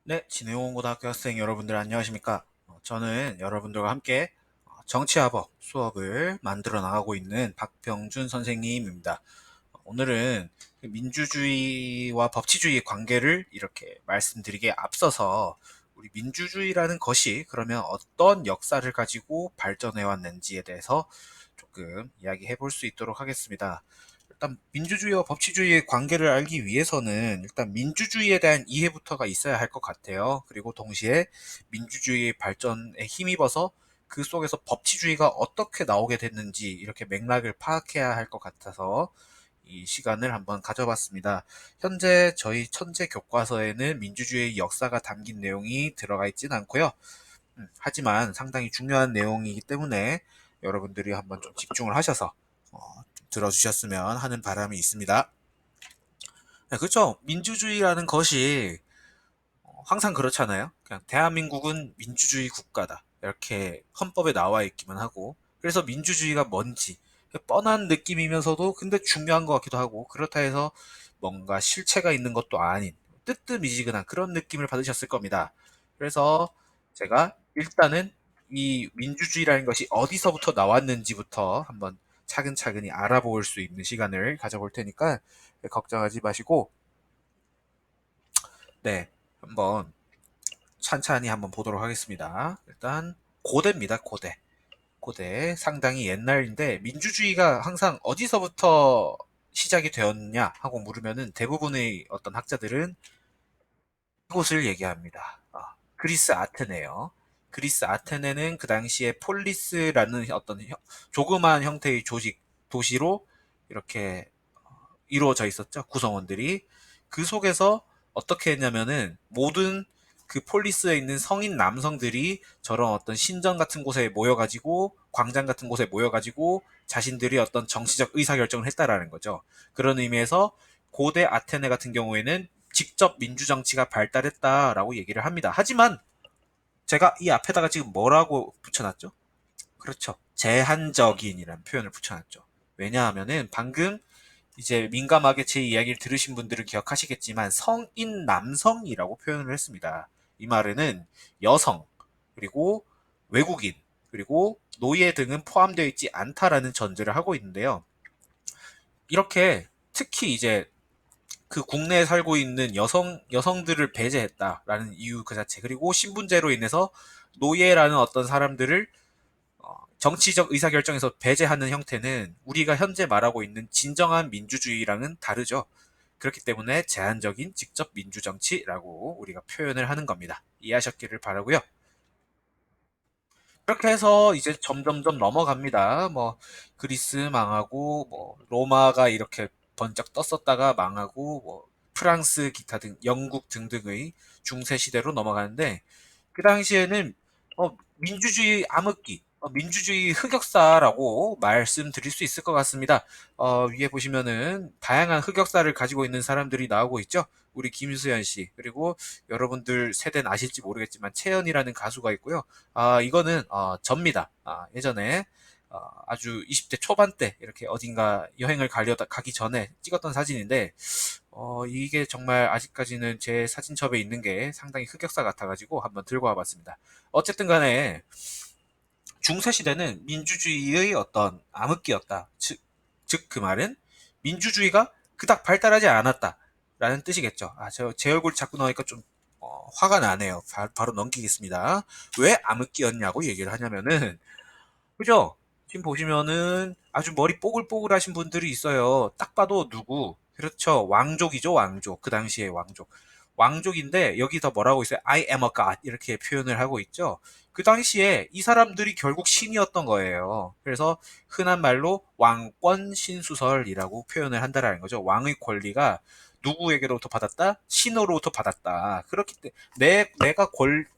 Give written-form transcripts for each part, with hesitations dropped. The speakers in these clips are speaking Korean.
네, 진해공고등학교 학생 여러분들 안녕하십니까? 저는 여러분들과 함께 정치화법 수업을 만들어 나가고 있는 박병준 선생님입니다. 오늘은 민주주의와 법치주의의 관계를 이렇게 말씀드리기에 앞서서 우리 민주주의라는 것이 그러면 어떤 역사를 가지고 발전해 왔는지에 대해서 조금 이야기해 볼 수 있도록 하겠습니다. 일단 민주주의와 법치주의의 관계를 알기 위해서는 일단 민주주의에 대한 이해부터가 있어야 할 것 같아요. 그리고 동시에 민주주의의 발전에 힘입어서 그 속에서 법치주의가 어떻게 나오게 됐는지 이렇게 맥락을 파악해야 할 것 같아서 이 시간을 한번 가져봤습니다. 현재 저희 천재 교과서에는 민주주의의 역사가 담긴 내용이 들어가 있지는 않고요. 하지만 상당히 중요한 내용이기 때문에 여러분들이 한번 좀 집중을 하셔서 좀 들어주셨으면 하는 바람이 있습니다. 네, 그렇죠. 민주주의라는 것이 항상 그렇잖아요. 그냥 대한민국은 민주주의 국가다. 이렇게 헌법에 나와 있기만 하고. 그래서 민주주의가 뭔지 뻔한 느낌이면서도 근데 중요한 것 같기도 하고 그렇다 해서 뭔가 실체가 있는 것도 아닌 뜨뜻미지근한 그런 느낌을 받으셨을 겁니다. 그래서 제가 일단은 이 민주주의라는 것이 어디서부터 나왔는지부터 한번 차근차근히 알아볼 수 있는 시간을 가져볼 테니까 걱정하지 마시고 네, 한번 찬찬히 한번 보도록 하겠습니다. 일단 고대입니다. 고대. 고대 상당히 옛날인데 민주주의가 항상 어디서부터 시작이 되었냐 하고 물으면은 대부분의 어떤 학자들은 이곳을 얘기합니다. 그리스 아테네요. 그리스 아테네는 그 당시에 폴리스라는 어떤 조그마한 형태의 조직 도시로 이렇게 이루어져 있었죠. 구성원들이. 그 속에서 어떻게 했냐면은 모든 그 폴리스에 있는 성인 남성들이 저런 어떤 신전 같은 곳에 모여가지고 광장 같은 곳에 모여가지고 자신들이 어떤 정치적 의사결정을 했다라는 거죠. 그런 의미에서 고대 아테네 같은 경우에는 직접 민주정치가 발달했다라고 얘기를 합니다. 하지만 제가 이 앞에다가 지금 뭐라고 붙여놨죠? 그렇죠. 제한적인이라는 표현을 붙여놨죠. 왜냐하면은 방금 이제 민감하게 제 이야기를 들으신 분들은 기억하시겠지만 성인 남성이라고 표현을 했습니다. 이 말에는 여성, 그리고 외국인, 그리고 노예 등은 포함되어 있지 않다라는 전제를 하고 있는데요. 이렇게 특히 이제 그 국내에 살고 있는 여성들을 배제했다라는 이유 그 자체, 그리고 신분제로 인해서 노예라는 어떤 사람들을 정치적 의사결정에서 배제하는 형태는 우리가 현재 말하고 있는 진정한 민주주의랑은 다르죠. 그렇기 때문에 제한적인 직접 민주정치라고 우리가 표현을 하는 겁니다. 이해하셨기를 바라고요. 그렇게 해서 이제 점점점 넘어갑니다. 뭐 그리스 망하고 뭐 로마가 이렇게 번쩍 떴었다가 망하고 뭐 프랑스 기타 등 영국 등등의 중세 시대로 넘어가는데 그 당시에는 민주주의 암흑기, 민주주의 흑역사라고 말씀드릴 수 있을 것 같습니다. 위에 보시면은 다양한 흑역사를 가지고 있는 사람들이 나오고 있죠. 우리 김수현 씨, 그리고 여러분들 세대는 아실지 모르겠지만 채연이라는 가수가 있고요. 이거는 접니다. 예전에 아주 20대 초반 때 이렇게 어딘가 여행을 가기 전에 찍었던 사진인데 이게 정말 아직까지는 제 사진첩에 있는 게 상당히 흑역사 같아가지고 한번 들고 와봤습니다. 어쨌든 간에 중세시대는 민주주의의 어떤 암흑기였다. 즉 그 말은 민주주의가 그닥 발달하지 않았다라는 뜻이겠죠. 제 얼굴 자꾸 나오니까 좀 화가 나네요. 바로 넘기겠습니다. 왜 암흑기였냐고 얘기를 하냐면은 그죠? 지금 보시면은 아주 머리 뽀글뽀글하신 분들이 있어요. 딱 봐도 누구? 그렇죠. 왕족이죠, 왕족. 그 당시에 왕족. 왕족인데 여기서 뭐라고 있어요? I am a god 이렇게 표현을 하고 있죠. 그 당시에 이 사람들이 결국 신이었던 거예요. 그래서 흔한 말로 왕권 신수설이라고 표현을 한다라는 거죠. 왕의 권리가 누구에게로부터 받았다? 신으로부터 받았다. 그렇기 때문에 내가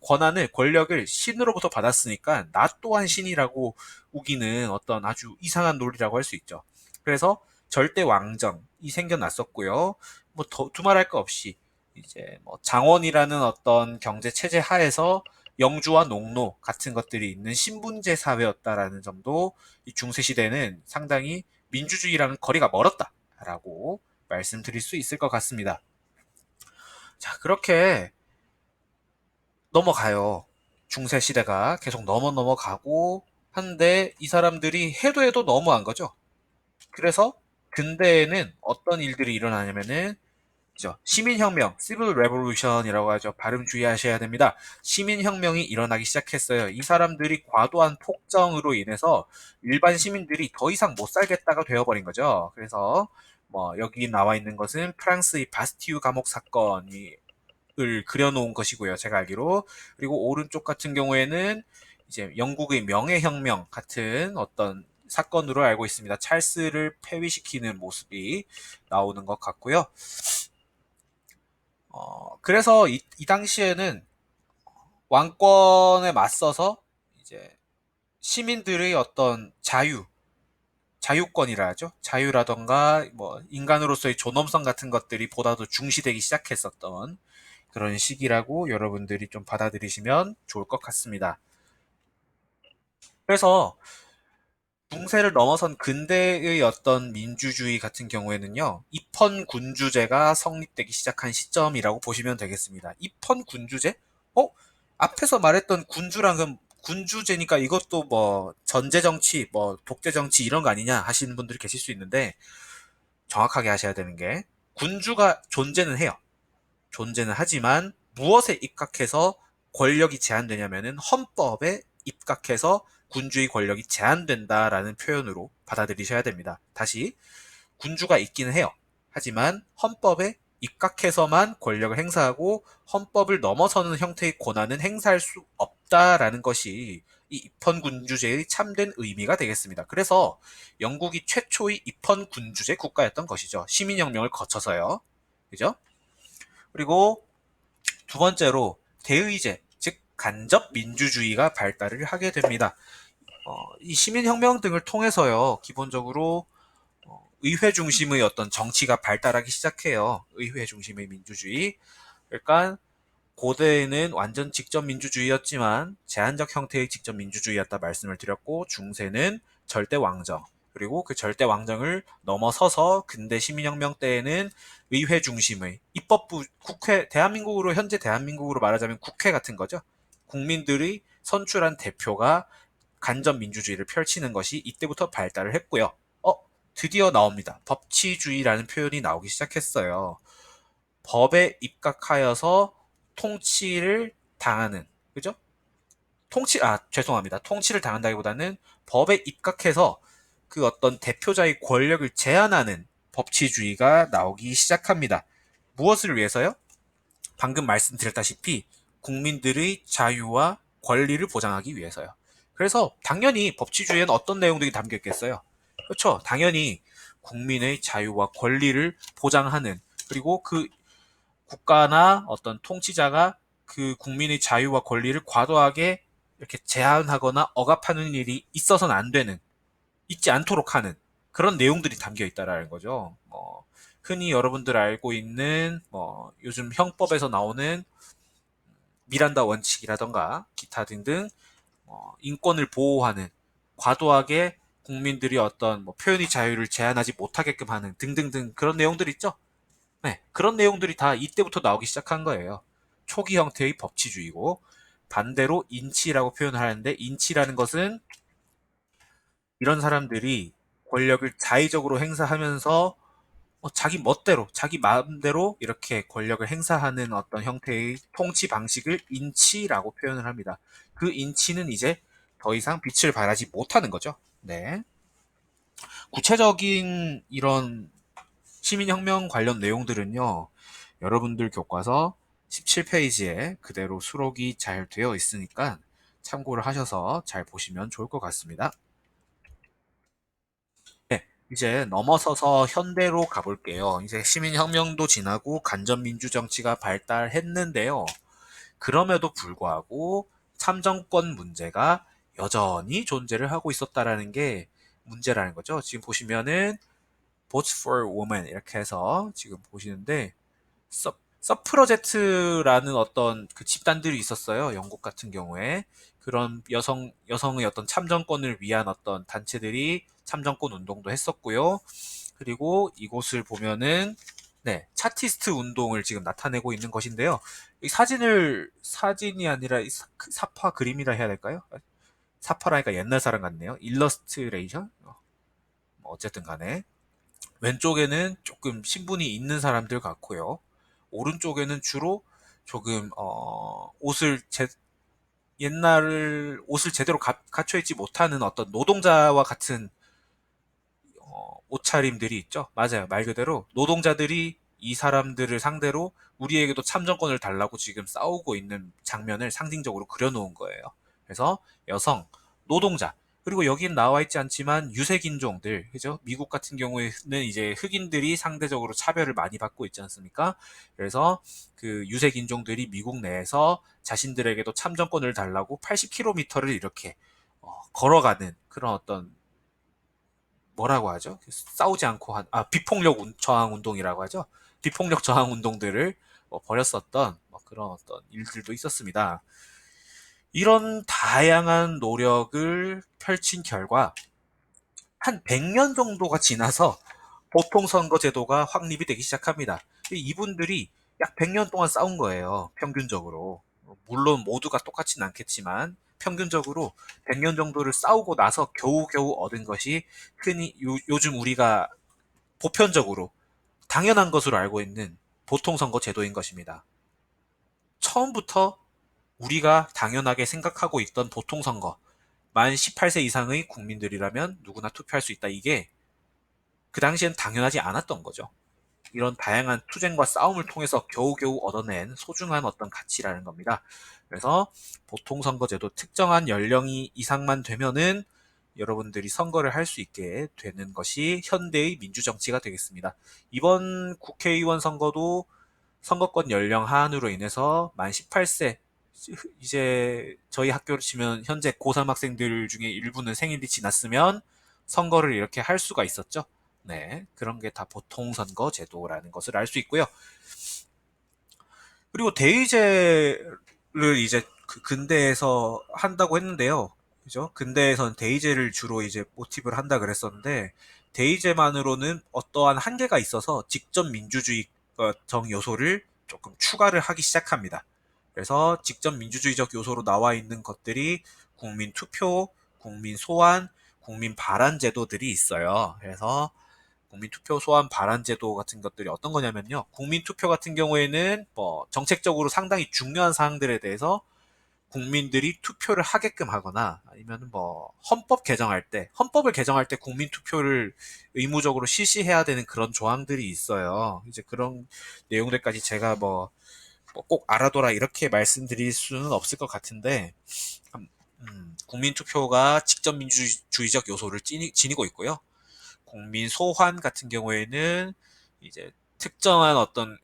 권한을 권력을 신으로부터 받았으니까 나 또한 신이라고 우기는 어떤 아주 이상한 논리라고 할 수 있죠. 그래서 절대 왕정이 생겨났었고요. 뭐 두말할 거 없이 이제 뭐 장원이라는 어떤 경제 체제 하에서 영주와 농노 같은 것들이 있는 신분제 사회였다라는 점도 이 중세 시대는 상당히 민주주의랑은 거리가 멀었다라고 말씀드릴 수 있을 것 같습니다. 자, 그렇게 넘어가요. 중세 시대가 계속 넘어가고 한데 이 사람들이 해도 너무한 거죠. 그래서 근대에는 어떤 일들이 일어나냐면은 그죠? 시민혁명, Civil Revolution이라고 하죠. 발음 주의하셔야 됩니다. 시민혁명이 일어나기 시작했어요. 이 사람들이 과도한 폭정으로 인해서 일반 시민들이 더 이상 못 살겠다가 되어버린 거죠. 그래서 뭐 여기 나와 있는 것은 프랑스의 바스티유 감옥 사건이 을 그려놓은 것이고요. 제가 알기로. 그리고 오른쪽 같은 경우에는 이제 영국의 명예혁명 같은 어떤 사건으로 알고 있습니다. 찰스를 폐위시키는 모습이 나오는 것 같고요. 그래서 이 당시에는 왕권에 맞서서 이제 시민들의 어떤 자유권이라 하죠. 자유라던가 뭐 인간으로서의 존엄성 같은 것들이 보다 더 중시되기 시작했었던 그런 시기라고 여러분들이 좀 받아들이시면 좋을 것 같습니다. 그래서 중세를 넘어선 근대의 어떤 민주주의 같은 경우에는요, 입헌군주제가 성립되기 시작한 시점이라고 보시면 되겠습니다. 입헌군주제? 어? 앞에서 말했던 군주란 건 군주제니까 이것도 뭐 전제정치, 뭐 독재정치 이런 거 아니냐 하시는 분들이 계실 수 있는데 정확하게 하셔야 되는 게 군주가 존재는 해요. 존재는 하지만 무엇에 입각해서 권력이 제한되냐면은 헌법에 입각해서 군주의 권력이 제한된다라는 표현으로 받아들이셔야 됩니다. 다시 군주가 있기는 해요. 하지만 헌법에 입각해서만 권력을 행사하고 헌법을 넘어서는 형태의 권한은 행사할 수 없다라는 것이 이 입헌군주제의 참된 의미가 되겠습니다. 그래서 영국이 최초의 입헌군주제 국가였던 것이죠. 시민혁명을 거쳐서요. 그죠? 그리고 두 번째로 대의제, 즉 간접 민주주의가 발달을 하게 됩니다. 이 시민혁명 등을 통해서요, 기본적으로 의회 중심의 어떤 정치가 발달하기 시작해요. 의회 중심의 민주주의. 그러니까 고대에는 완전 직접 민주주의였지만 제한적 형태의 직접 민주주의였다 말씀을 드렸고 중세는 절대 왕정 그리고 그 절대 왕정을 넘어서서 근대 시민혁명 때에는 의회 중심의 입법부 국회 대한민국으로 현재 대한민국으로 말하자면 국회 같은 거죠. 국민들이 선출한 대표가 간접 민주주의를 펼치는 것이 이때부터 발달을 했고요. 어, 드디어 나옵니다. 법치주의라는 표현이 나오기 시작했어요. 법에 입각하여서 통치를 당하는, 그죠? 죄송합니다. 통치를 당한다기보다는 법에 입각해서 그 어떤 대표자의 권력을 제한하는 법치주의가 나오기 시작합니다. 무엇을 위해서요? 방금 말씀드렸다시피 국민들의 자유와 권리를 보장하기 위해서요. 그래서 당연히 법치주의에는 어떤 내용들이 담겨 있겠어요? 그렇죠. 당연히 국민의 자유와 권리를 보장하는 그리고 그 국가나 어떤 통치자가 그 국민의 자유와 권리를 과도하게 이렇게 제한하거나 억압하는 일이 있어서는 안 되는, 있지 않도록 하는 그런 내용들이 담겨 있다라는 거죠. 흔히 여러분들 알고 있는 요즘 형법에서 나오는 미란다 원칙이라던가 기타 등등 인권을 보호하는 과도하게 국민들이 어떤 표현의 자유를 제한하지 못하게끔 하는 등등등 그런 내용들 있죠. 네, 그런 내용들이 다 이때부터 나오기 시작한 거예요. 초기 형태의 법치주의고 반대로 인치라고 표현을 하는데 인치라는 것은 이런 사람들이 권력을 자의적으로 행사하면서 자기 멋대로, 자기 마음대로 이렇게 권력을 행사하는 어떤 형태의 통치 방식을 인치라고 표현을 합니다. 그 인치는 이제 더 이상 빛을 발하지 못하는 거죠. 네. 구체적인 이런 시민혁명 관련 내용들은요, 여러분들 교과서 17페이지에 그대로 수록이 잘 되어 있으니까 참고를 하셔서 잘 보시면 좋을 것 같습니다. 네, 이제 넘어서서 현대로 가볼게요. 이제 시민혁명도 지나고 간접민주정치가 발달했는데요. 그럼에도 불구하고 참정권 문제가 여전히 존재를 하고 있었다라는 게 문제라는 거죠. 지금 보시면은 Votes for Women 이렇게 해서 지금 보시는데 서프러제트라는 어떤 그 집단들이 있었어요. 영국 같은 경우에 그런 여성의 어떤 참정권을 위한 어떤 단체들이 참정권 운동도 했었고요. 그리고 이곳을 보면은 네, 차티스트 운동을 지금 나타내고 있는 것인데요. 이 사진이 아니라 사파 그림이라 해야 될까요? 사파라니까 옛날 사람 같네요. 일러스트레이션? 뭐 어쨌든 간에. 왼쪽에는 조금 신분이 있는 사람들 같고요. 오른쪽에는 주로 조금, 옷을 제대로 갖춰 입지 못하는 어떤 노동자와 같은 옷차림들이 있죠. 맞아요. 말 그대로 노동자들이 이 사람들을 상대로 우리에게도 참정권을 달라고 지금 싸우고 있는 장면을 상징적으로 그려놓은 거예요. 그래서 여성, 노동자, 그리고 여긴 나와 있지 않지만 유색인종들, 그죠? 미국 같은 경우에는 이제 흑인들이 상대적으로 차별을 많이 받고 있지 않습니까? 그래서 그 유색인종들이 미국 내에서 자신들에게도 참정권을 달라고 80km를 이렇게 걸어가는 그런 어떤 뭐라고 하죠? 싸우지 않고 비폭력 저항 운동이라고 하죠. 비폭력 저항 운동들을 벌였었던 그런 어떤 일들도 있었습니다. 이런 다양한 노력을 펼친 결과 한 100년 정도가 지나서 보통선거제도가 확립이 되기 시작합니다. 이분들이 약 100년 동안 싸운 거예요. 평균적으로. 물론 모두가 똑같진 않겠지만 평균적으로 100년 정도를 싸우고 나서 겨우겨우 얻은 것이 흔히 요즘 우리가 보편적으로 당연한 것으로 알고 있는 보통선거제도인 것입니다. 처음부터 우리가 당연하게 생각하고 있던 보통선거, 만 18세 이상의 국민들이라면 누구나 투표할 수 있다. 이게 그 당시엔 당연하지 않았던 거죠. 이런 다양한 투쟁과 싸움을 통해서 겨우겨우 얻어낸 소중한 어떤 가치라는 겁니다. 그래서 보통선거제도 특정한 연령이 이상만 되면은 여러분들이 선거를 할 수 있게 되는 것이 현대의 민주정치가 되겠습니다. 이번 국회의원 선거도 선거권 연령 하한으로 인해서 만 18세, 이제 저희 학교로 치면 현재 고3 학생들 중에 일부는 생일이 지났으면 선거를 이렇게 할 수가 있었죠. 네, 그런 게 다 보통선거 제도라는 것을 알 수 있고요. 그리고 대의제를 이제 그 근대에서 한다고 했는데요. 그죠? 근대에선 대의제를 주로 이제 모티브를 한다 그랬었는데, 대의제만으로는 어떠한 한계가 있어서 직접 민주주의 정 요소를 조금 추가를 하기 시작합니다. 그래서 직접 민주주의적 요소로 나와 있는 것들이 국민 투표, 국민 소환, 국민 발안 제도들이 있어요. 그래서 국민투표 소환 발안 제도 같은 것들이 어떤 거냐면요. 국민투표 같은 경우에는 뭐 정책적으로 상당히 중요한 사항들에 대해서 국민들이 투표를 하게끔 하거나 아니면 뭐 헌법을 개정할 때 국민투표를 의무적으로 실시해야 되는 그런 조항들이 있어요. 이제 그런 내용들까지 제가 꼭 알아둬라 이렇게 말씀드릴 수는 없을 것 같은데, 국민투표가 직접 민주주의적 요소를 지니고 있고요. 국민 소환 같은 경우에는 이제 특정한 어떤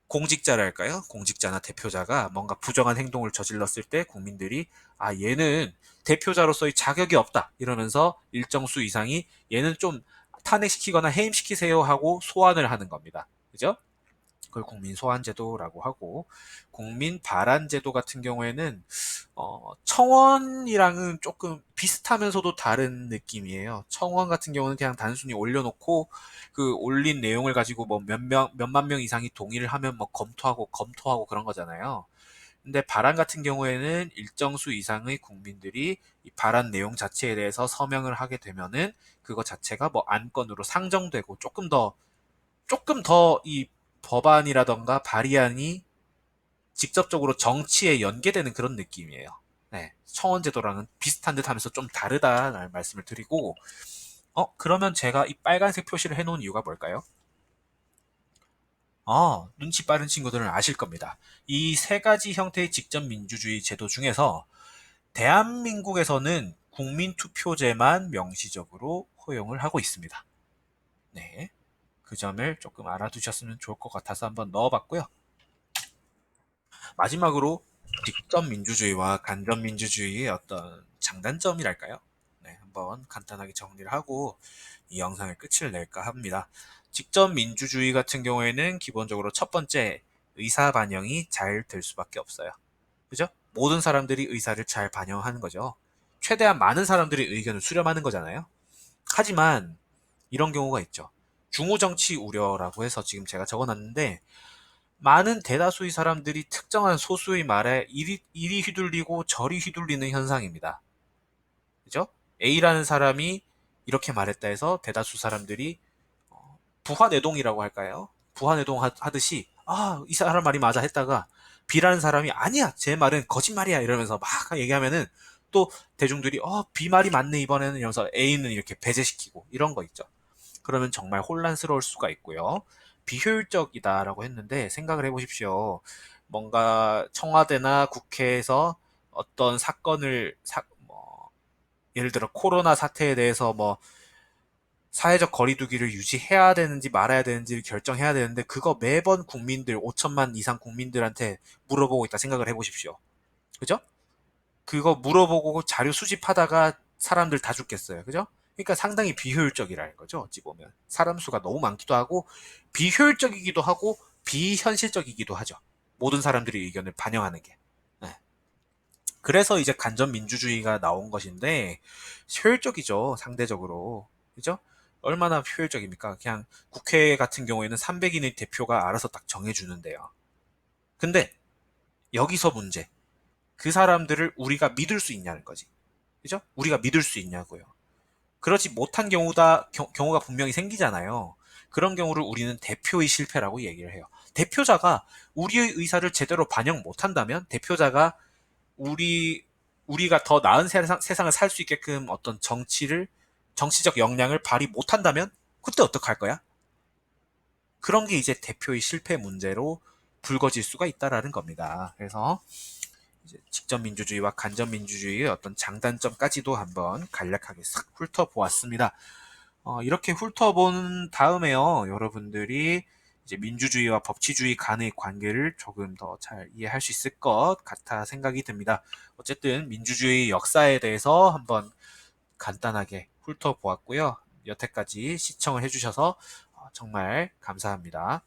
공직자랄까요? 공직자나 대표자가 뭔가 부정한 행동을 저질렀을 때 국민들이 얘는 대표자로서의 자격이 없다 이러면서 일정 수 이상이 얘는 좀 탄핵시키거나 해임시키세요 하고 소환을 하는 겁니다. 그죠? 그걸 국민 소환제도라고 하고, 국민 발안제도 같은 경우에는 청원이랑은 조금 비슷하면서도 다른 느낌이에요. 청원 같은 경우는 그냥 단순히 올려놓고 그 올린 내용을 가지고 뭐 몇만 명 이상이 동의를 하면 뭐 검토하고 그런 거잖아요. 근데 발안 같은 경우에는 일정 수 이상의 국민들이 이 발안 내용 자체에 대해서 서명을 하게 되면은 그거 자체가 뭐 안건으로 상정되고 조금 더 이 법안이라던가 발의안이 직접적으로 정치에 연계되는 그런 느낌이에요. 네, 청원제도랑은 비슷한 듯 하면서 좀 다르다는 말씀을 드리고, 그러면 제가 이 빨간색 표시를 해놓은 이유가 뭘까요? 눈치 빠른 친구들은 아실 겁니다. 이 세 가지 형태의 직접 민주주의 제도 중에서 대한민국에서는 국민투표제만 명시적으로 허용을 하고 있습니다. 네, 그 점을 조금 알아두셨으면 좋을 것 같아서 한번 넣어봤고요. 마지막으로 직접 민주주의와 간접 민주주의의 어떤 장단점이랄까요? 네, 한번 간단하게 정리를 하고 이 영상의 끝을 낼까 합니다. 직접 민주주의 같은 경우에는 기본적으로 첫 번째, 의사 반영이 잘 될 수밖에 없어요. 그죠? 모든 사람들이 의사를 잘 반영하는 거죠. 최대한 많은 사람들의 의견을 수렴하는 거잖아요. 하지만 이런 경우가 있죠. 중후정치 우려라고 해서 지금 제가 적어놨는데, 많은 대다수의 사람들이 특정한 소수의 말에 이리 휘둘리고 저리 휘둘리는 현상입니다. 그죠? A라는 사람이 이렇게 말했다 해서 대다수 사람들이 부화내동이라고 할까요? 부화내동 하듯이 이 사람 말이 맞아 했다가 B라는 사람이 아니야, 제 말은 거짓말이야 이러면서 막 얘기하면은 또 대중들이 B 말이 맞네 이번에는 이러면서 A는 이렇게 배제시키고 이런 거 있죠. 그러면 정말 혼란스러울 수가 있고요. 비효율적이다라고 했는데 생각을 해보십시오. 뭔가 청와대나 국회에서 어떤 사건을 예를 들어 코로나 사태에 대해서 사회적 거리두기를 유지해야 되는지 말아야 되는지를 결정해야 되는데 그거 매번 국민들 5천만 이상 국민들한테 물어보고 있다 생각을 해보십시오. 그죠? 그거 물어보고 자료 수집하다가 사람들 다 죽겠어요. 그죠? 그러니까 상당히 비효율적이라는 거죠. 어찌 보면 사람 수가 너무 많기도 하고 비효율적이기도 하고 비현실적이기도 하죠. 모든 사람들의 의견을 반영하는 게. 네. 그래서 이제 간접민주주의가 나온 것인데 효율적이죠. 상대적으로. 그죠? 얼마나 효율적입니까? 그냥 국회 같은 경우에는 300인의 대표가 알아서 딱 정해주는데요. 근데 여기서 문제. 그 사람들을 우리가 믿을 수 있냐는 거지. 그죠? 우리가 믿을 수 있냐고요. 그렇지 못한 경우가 분명히 생기잖아요. 그런 경우를 우리는 대표의 실패라고 얘기를 해요. 대표자가 우리의 의사를 제대로 반영 못한다면, 대표자가 우리가 더 나은 세상을 살 수 있게끔 어떤 정치적 역량을 발휘 못한다면, 그때 어떡할 거야? 그런 게 이제 대표의 실패 문제로 불거질 수가 있다라는 겁니다. 그래서 이제 직접민주주의와 간접민주주의의 어떤 장단점까지도 한번 간략하게 싹 훑어보았습니다. 이렇게 훑어본 다음에요, 여러분들이 이제 민주주의와 법치주의 간의 관계를 조금 더 잘 이해할 수 있을 것 같아 생각이 듭니다. 어쨌든 민주주의 역사에 대해서 한번 간단하게 훑어보았고요. 여태까지 시청을 해주셔서 정말 감사합니다.